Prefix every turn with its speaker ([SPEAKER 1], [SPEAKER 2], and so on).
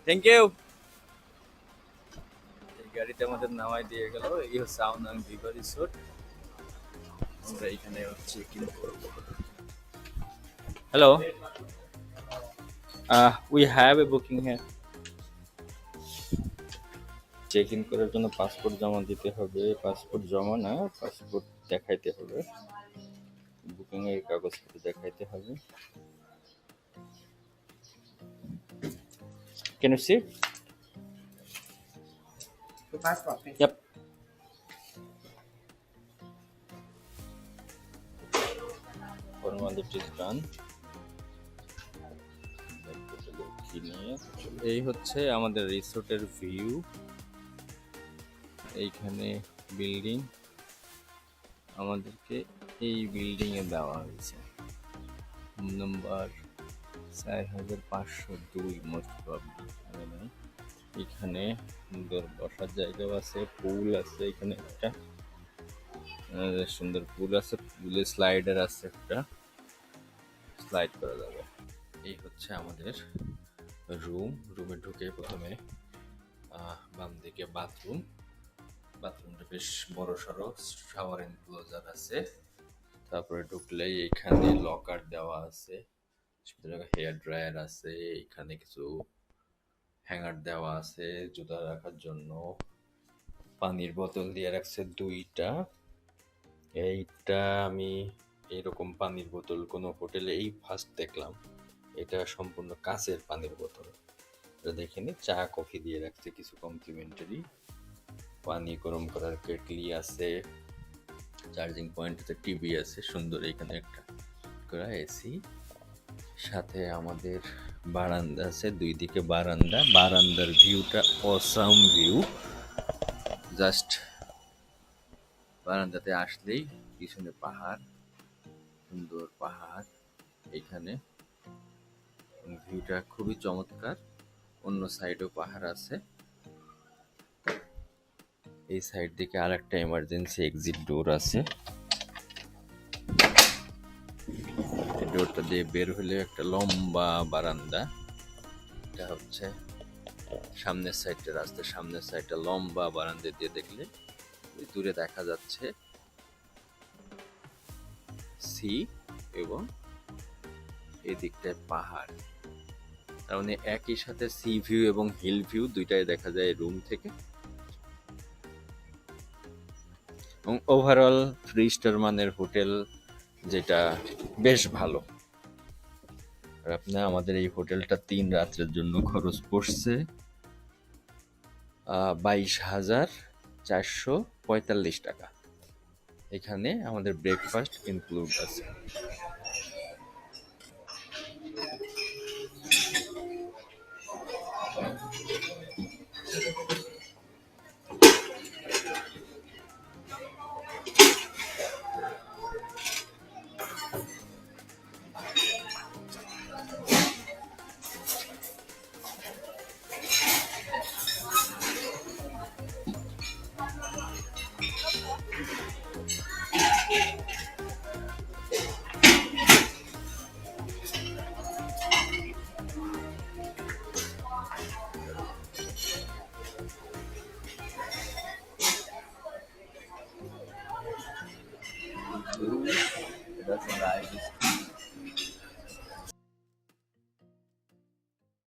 [SPEAKER 1] Thank you. এই গাড়িতে আমাদের নামাই দিয়ে গেল। এই হচ্ছে আওনাং ভিভা রিসোর্ট। আমরা এখানে চেক ইন করবো। Hello, we have a booking হ্যাঁ। চেক ইন করার জন্য পাসপোর্ট জমা দিতে হবে। পাসপোর্ট জমা না, পাসপোর্ট দেখাইতে হবে। বুকিং এর কাগজপত্র দেখাইতে হবে। Can you see?
[SPEAKER 2] The passport.
[SPEAKER 1] Yep. Formality is done. এই হচ্ছে আমাদের রিসোর্টের ভিউ। এইখানে বিল্ডিং, আমাদেরকে এই বিল্ডিং এ দেওয়া হয়েছে। Number 4502 most probably. এখানে সুন্দর বসার জায়গাও আছে, পুল আছে। এখানে একটা সুন্দর পুল আছে, পুলে স্লাইডার আছে, একটা স্লাইড করা যাবে। এই হচ্ছে আমাদের রুমে ঢুকে প্রথমে বাম দিকে বাথরুমটা বেশ বড় সড়ো, শাওয়ার এনক্লোজার আছে। তারপরে ঢুকলেই এখানে লকার দেওয়া আছে, হেয়ার ড্রায়ার আছে, এখানে কিছু হ্যাঙ্গার দেওয়া আছে জুতা রাখার জন্য। পানির বোতল দিয়ে রাখছে 2টা। এইটা আমি এরকম পানির বোতল কোনো হোটেলে এই ফার্স্ট দেখলাম। এটা সম্পূর্ণ কাঁচের পানির বোতল। এটা দেখিনি। চা কফি দিয়ে রাখছে কিছু কমপ্লিমেন্টারি। পানি গরম করার কেটলি আছে, চার্জিং পয়েন্টে টিভি আছে সুন্দর। এখানে একটা করা এসি, সাথে আমাদের বারান্দা আছে, 2 দিকে বারান্দার ভিউটা অসাম ভিউ। জাস্ট বারান্দাতে আসলেই পিছনে পাহাড়, সুন্দর পাহাড়। এখানে ভিউটা খুবই চমৎকার। অন্য সাইডেও পাহাড় আছে। এই সাইড দিকে আরেকটা এমার্জেন্সি এক্সিট ডোর আছে। ডোরটা দিয়ে বের হলে একটা লম্বা বারান্দা। এটা হচ্ছে সামনের সাইডটা, রাস্তার সামনের সাইডটা লম্বা বারান্দা দিয়ে দেখলে দূরে দেখা যাচ্ছে সি এবং এদিকটায় পাহাড়। তার মানে একই সাথে সি ভিউ এবং হিল ভিউ দুইটাই দেখা যায় রুম থেকে। এবং ওভারঅল 3 স্টার মানের হোটেল, যেটা বেশ ভালো। আর আপনার আমাদের এই হোটেলটা 3 রাত্রের জন্য খরচ পড়ছে 22,445 টাকা। এখানে আমাদের ব্রেকফাস্ট ইনক্লুড আছে। It doesn't like this.